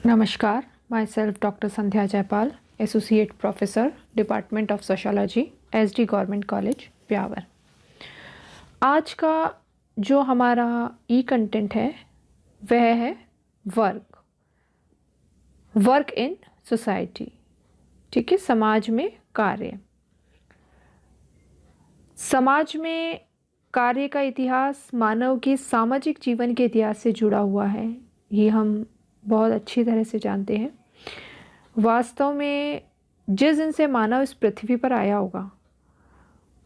Namaskar, myself Dr. Sandhya Jaipal, Associate Professor, Department of Sociology, SD Government College, Beawar. आज का जो हमारा ई content है वह है वर्क इन सोसाइटी। ठीक है, समाज में कार्य। समाज में कार्य का इतिहास मानव के सामाजिक जीवन के इतिहास से जुड़ा हुआ है, ये हम बहुत अच्छी तरह से जानते हैं। वास्तव में जिस दिन से मानव इस पृथ्वी पर आया होगा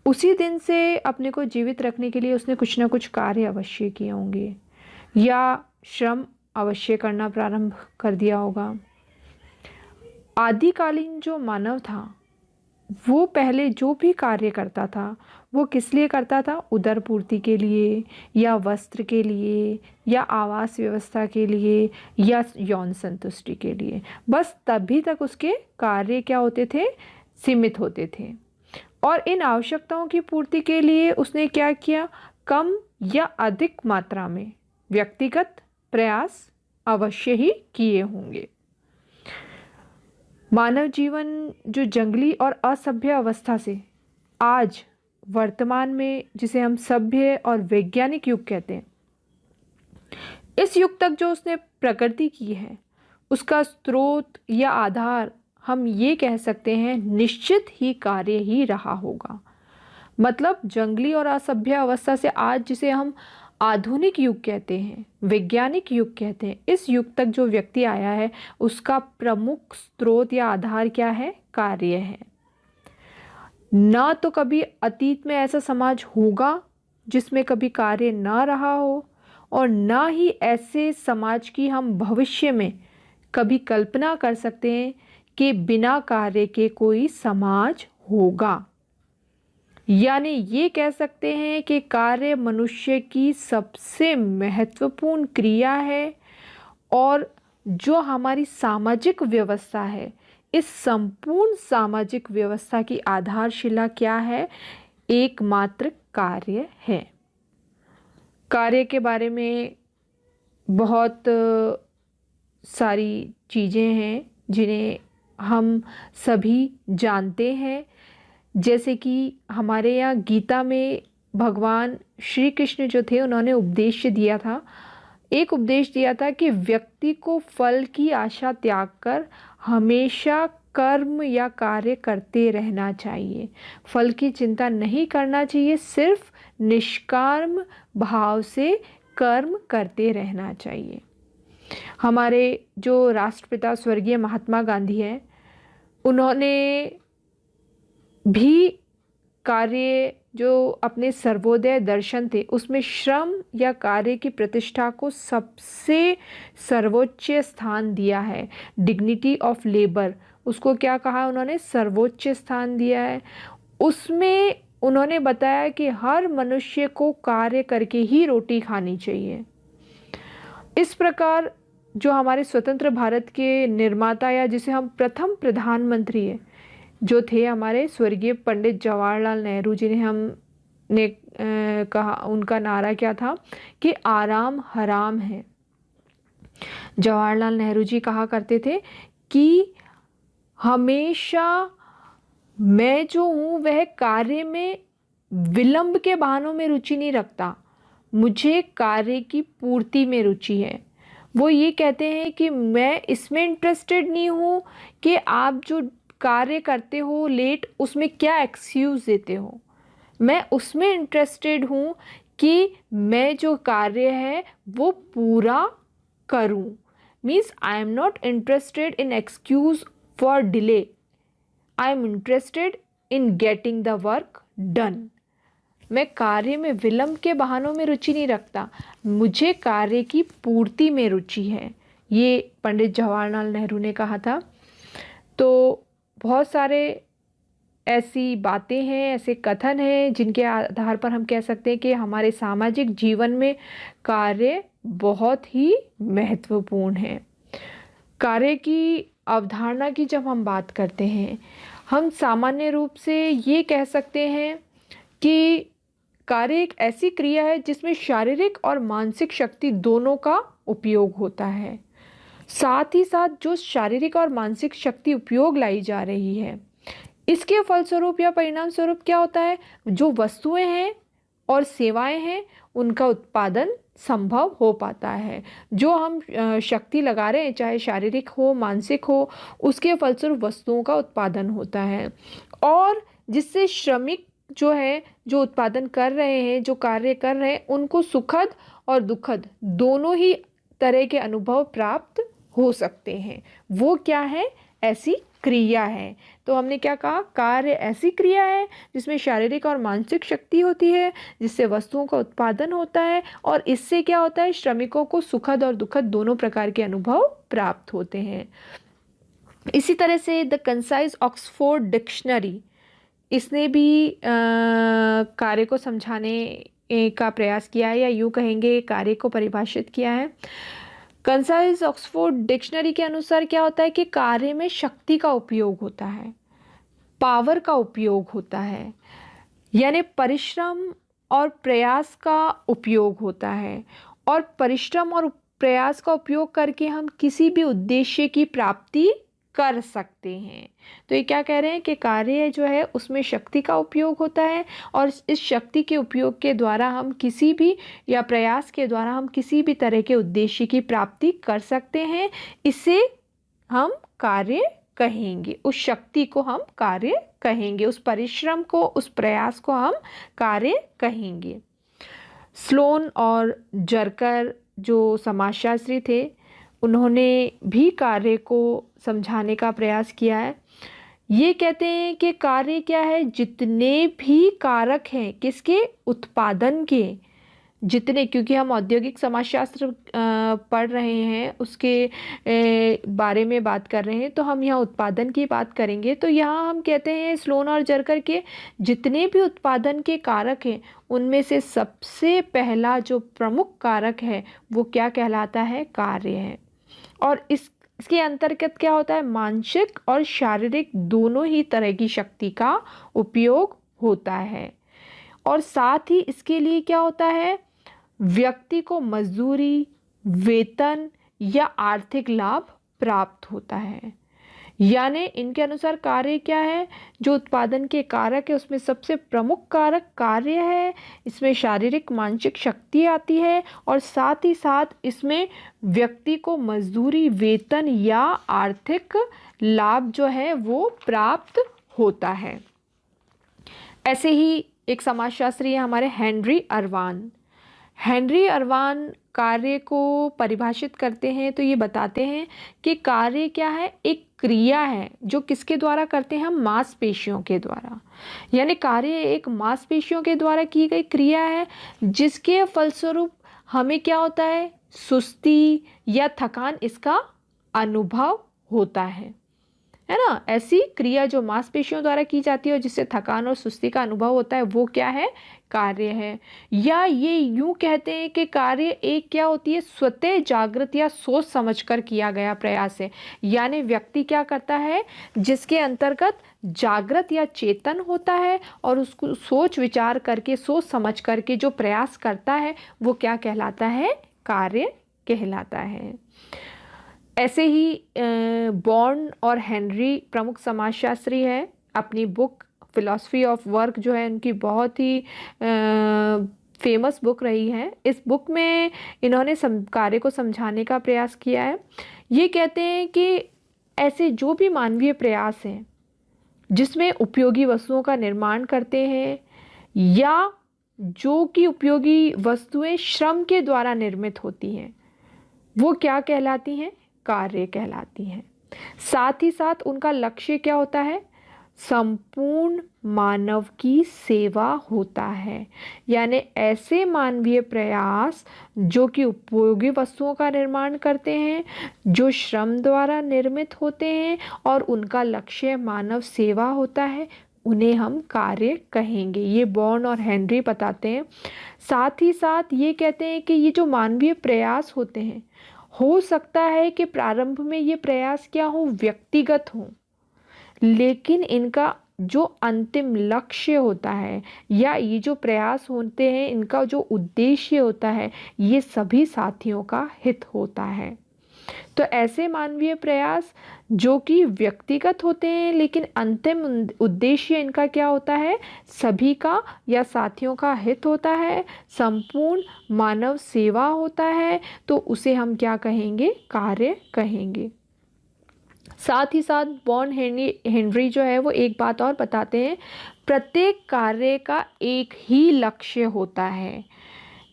उसी दिन से अपने को जीवित रखने के लिए उसने कुछ ना कुछ कार्य अवश्य किए होंगे या श्रम अवश्य करना प्रारंभ कर दिया होगा। आदिकालीन जो मानव था वो पहले जो भी कार्य करता था वो किस लिए करता था? उदर पूर्ति के लिए या वस्त्र के लिए या आवास व्यवस्था के लिए या यौन संतुष्टि के लिए। बस तभी तक उसके कार्य क्या होते थे? सीमित होते थे। और इन आवश्यकताओं की पूर्ति के लिए उसने क्या किया? कम या अधिक मात्रा में व्यक्तिगत प्रयास अवश्य ही किए होंगे। मानव जीवन जो जंगली और असभ्य अवस्था से आज वर्तमान में, जिसे हम सभ्य और वैज्ञानिक युग कहते हैं, इस युग तक जो उसने प्रगति की है उसका स्रोत या आधार हम ये कह सकते हैं निश्चित ही कार्य ही रहा होगा। मतलब जंगली और असभ्य अवस्था से आज जिसे हम आधुनिक युग कहते हैं, वैज्ञानिक युग कहते हैं, इस युग तक जो व्यक्ति आया है उसका प्रमुख स्रोत या आधार क्या है? कार्य है। ना तो कभी अतीत में ऐसा समाज होगा जिसमें कभी कार्य ना रहा हो और ना ही ऐसे समाज की हम भविष्य में कभी कल्पना कर सकते हैं कि बिना कार्य के कोई समाज होगा। यानी ये कह सकते हैं कि कार्य मनुष्य की सबसे महत्वपूर्ण क्रिया है और जो हमारी सामाजिक व्यवस्था है, इस संपूर्ण सामाजिक व्यवस्था की आधारशिला क्या है? एकमात्र कार्य है। कार्य के बारे में बहुत सारी चीज़ें हैं जिन्हें हम सभी जानते हैं। जैसे कि हमारे यहाँ गीता में भगवान श्री कृष्ण जो थे उन्होंने उपदेश दिया था, एक उपदेश दिया था कि व्यक्ति को फल की आशा त्याग कर हमेशा कर्म या कार्य करते रहना चाहिए। फल की चिंता नहीं करना चाहिए, सिर्फ निष्काम भाव से कर्म करते रहना चाहिए। हमारे जो राष्ट्रपिता स्वर्गीय महात्मा गांधी हैं, उन्होंने भी कार्य जो अपने सर्वोदय दर्शन थे उसमें श्रम या कार्य की प्रतिष्ठा को सबसे सर्वोच्च स्थान दिया है। डिग्निटी ऑफ लेबर, उसको क्या कहा उन्होंने? सर्वोच्च स्थान दिया है। उसमें उन्होंने बताया कि हर मनुष्य को कार्य करके ही रोटी खानी चाहिए। इस प्रकार जो हमारे स्वतंत्र भारत के निर्माता या जिसे हम प्रथम प्रधानमंत्री है जो थे हमारे स्वर्गीय पंडित जवाहरलाल नेहरू, जिन्हें हमने कहा, उनका नारा क्या था कि आराम हराम है। जवाहरलाल नेहरू जी कहा करते थे कि हमेशा मैं जो हूँ वह कार्य में विलंब के बहानों में रुचि नहीं रखता, मुझे कार्य की पूर्ति में रुचि है। वो ये कहते हैं कि मैं इसमें इंटरेस्टेड नहीं हूँ कि आप जो कार्य करते हो लेट उसमें क्या एक्सक्यूज़ देते हो। मैं उसमें इंटरेस्टेड हूँ कि मैं जो कार्य है वो पूरा करूँ। Means I am not interested in excuse for delay, I am interested in getting the work done. मैं कार्य में विलंब के बहानों में रुचि नहीं रखता, मुझे कार्य की पूर्ति में रुचि है। ये पंडित जवाहरलाल नेहरू ने कहा था। तो बहुत सारे ऐसी बातें हैं, ऐसे कथन हैं जिनके आधार पर हम कह सकते हैं कि हमारे सामाजिक जीवन में कार्य बहुत ही महत्वपूर्ण है। कार्य की अवधारणा की जब हम बात करते हैं, हम सामान्य रूप से ये कह सकते हैं कि कार्य एक ऐसी क्रिया है जिसमें शारीरिक और मानसिक शक्ति दोनों का उपयोग होता है। साथ ही साथ जो शारीरिक और मानसिक शक्ति उपयोग लाई जा रही है, इसके फलस्वरूप या परिणाम स्वरूप क्या होता है, जो वस्तुएं हैं और सेवाएं हैं उनका उत्पादन संभव हो पाता है। जो हम शक्ति लगा रहे हैं, चाहे शारीरिक हो मानसिक हो, उसके फलस्वरूप वस्तुओं का उत्पादन होता है, और जिससे श्रमिक जो है, जो उत्पादन कर रहे हैं, जो कार्य कर रहे हैं, उनको सुखद और दुखद दोनों ही तरह के अनुभव प्राप्त हो सकते हैं। वो क्या है, ऐसी क्रिया है। तो हमने क्या कहा, कार्य ऐसी क्रिया है जिसमें शारीरिक और मानसिक शक्ति होती है, जिससे वस्तुओं का उत्पादन होता है, और इससे क्या होता है, श्रमिकों को सुखद और दुखद दोनों प्रकार के अनुभव प्राप्त होते हैं। इसी तरह से द कंसाइज ऑक्सफोर्ड डिक्शनरी, इसने भी कार्य को समझाने का प्रयास किया है, या यूँ कहेंगे कार्य को परिभाषित किया है। कंसाइज ऑक्सफोर्ड डिक्शनरी के अनुसार क्या होता है कि कार्य में शक्ति का उपयोग होता है, पावर का उपयोग होता है, यानी परिश्रम और प्रयास का उपयोग होता है, और परिश्रम और प्रयास का उपयोग करके हम किसी भी उद्देश्य की प्राप्ति कर सकते हैं। तो ये क्या कह रहे हैं कि कार्य जो है उसमें शक्ति का उपयोग होता है, और इस शक्ति के उपयोग के द्वारा हम किसी भी, या प्रयास के द्वारा हम किसी भी तरह के उद्देश्य की प्राप्ति कर सकते हैं। इसे हम कार्य कहेंगे, उस शक्ति को हम कार्य कहेंगे, उस परिश्रम को, उस प्रयास को हम कार्य कहेंगे। स्लोन और जरकर जो समाजशास्त्री थे, उन्होंने भी कार्य को समझाने का प्रयास किया है। ये कहते हैं कि कार्य क्या है, जितने भी कारक हैं किसके, उत्पादन के, जितने, क्योंकि हम औद्योगिक समाजशास्त्र पढ़ रहे हैं, उसके बारे में बात कर रहे हैं, तो हम यहाँ उत्पादन की बात करेंगे। तो यहाँ हम कहते हैं स्लोन और जरकर के जितने भी उत्पादन के कारक हैं, उनमें से सबसे पहला जो प्रमुख कारक है वो क्या कहलाता है, कार्य है। और इसके अंतर्गत क्या होता है, मानसिक और शारीरिक दोनों ही तरह की शक्ति का उपयोग होता है। और साथ ही इसके लिए क्या होता है, व्यक्ति को मजदूरी, वेतन या आर्थिक लाभ प्राप्त होता है। यानी इनके अनुसार कार्य क्या है, जो उत्पादन के कारक है उसमें सबसे प्रमुख कारक कार्य है। इसमें शारीरिक मानसिक शक्ति आती है, और साथ ही साथ इसमें व्यक्ति को मजदूरी, वेतन या आर्थिक लाभ जो है वो प्राप्त होता है। ऐसे ही एक समाजशास्त्री है हमारे हेनरी अर्वान। हेनरी अर्वान कार्य को परिभाषित करते हैं, तो ये बताते हैं कि कार्य क्या है, एक क्रिया है जो किसके द्वारा करते हैं, हम मांसपेशियों के द्वारा। यानी कार्य एक मांसपेशियों के द्वारा की गई क्रिया है, जिसके फलस्वरूप हमें क्या होता है, सुस्ती या थकान इसका अनुभव होता है ना। ऐसी क्रिया जो मांसपेशियों द्वारा की जाती है और जिससे थकान और सुस्ती का अनुभव होता है, वो क्या है, कार्य है। या ये यूं कहते हैं कि कार्य एक क्या होती है, स्वतः जागृत या सोच समझकर किया गया प्रयास है। यानी व्यक्ति क्या करता है, जिसके अंतर्गत जागृत या चेतन होता है, और उसको सोच विचार करके, सोच समझ करके जो प्रयास करता है, वो क्या कहलाता है, कार्य कहलाता है। ऐसे ही बॉर्न और हेनरी प्रमुख समाजशास्त्री है। अपनी बुक फिलॉसफी ऑफ वर्क जो है उनकी बहुत ही फेमस बुक रही है। इस बुक में इन्होंने कार्य को समझाने का प्रयास किया है। ये कहते हैं कि ऐसे जो भी मानवीय प्रयास हैं जिसमें उपयोगी वस्तुओं का निर्माण करते हैं, या जो कि उपयोगी वस्तुएं श्रम के द्वारा निर्मित होती हैं, वो क्या कहलाती हैं, कार्य कहलाती हैं। साथ ही साथ उनका लक्ष्य क्या होता है, संपूर्ण मानव की सेवा होता है। यानी ऐसे मानवीय प्रयास जो कि उपयोगी वस्तुओं का निर्माण करते हैं, जो श्रम द्वारा निर्मित होते हैं, और उनका लक्ष्य मानव सेवा होता है, उन्हें हम कार्य कहेंगे। ये बॉर्न और हेनरी बताते हैं। साथ ही साथ ये कहते हैं कि ये जो मानवीय प्रयास होते हैं, हो सकता है कि प्रारंभ में ये प्रयास क्या हो, व्यक्तिगत हो, लेकिन इनका जो अंतिम लक्ष्य होता है, या ये जो प्रयास होते हैं, इनका जो उद्देश्य होता है, ये सभी साथियों का हित होता है। तो ऐसे मानवीय प्रयास जो कि व्यक्तिगत होते हैं, लेकिन अंतिम उद्देश्य इनका क्या होता है, सभी का या साथियों का हित होता है, संपूर्ण मानव सेवा होता है, तो उसे हम क्या कहेंगे, कार्य कहेंगे। साथ ही साथ बॉन हेनरी जो है वो एक बात और बताते हैं, प्रत्येक कार्य का एक ही लक्ष्य होता है।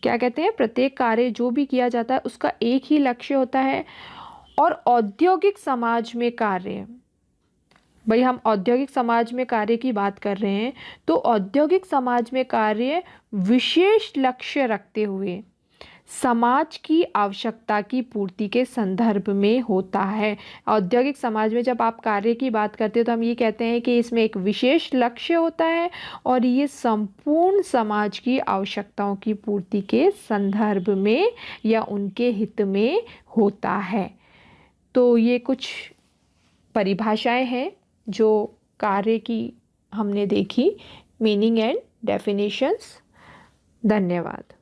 क्या कहते हैं, प्रत्येक कार्य जो भी किया जाता है उसका एक ही लक्ष्य होता है। और औद्योगिक समाज में कार्य, भाई हम औद्योगिक समाज में कार्य की बात कर रहे हैं, तो औद्योगिक समाज में कार्य विशेष लक्ष्य रखते हुए समाज की आवश्यकता की पूर्ति के संदर्भ में होता है। औद्योगिक समाज में जब आप कार्य की बात करते हो तो हम ये कहते हैं कि इसमें एक विशेष लक्ष्य होता है और ये संपूर्ण समाज की आवश्यकताओं की पूर्ति के संदर्भ में या उनके हित में होता है। तो ये कुछ परिभाषाएं हैं जो कार्य की हमने देखी, मीनिंग एंड डेफिनेशंस। धन्यवाद।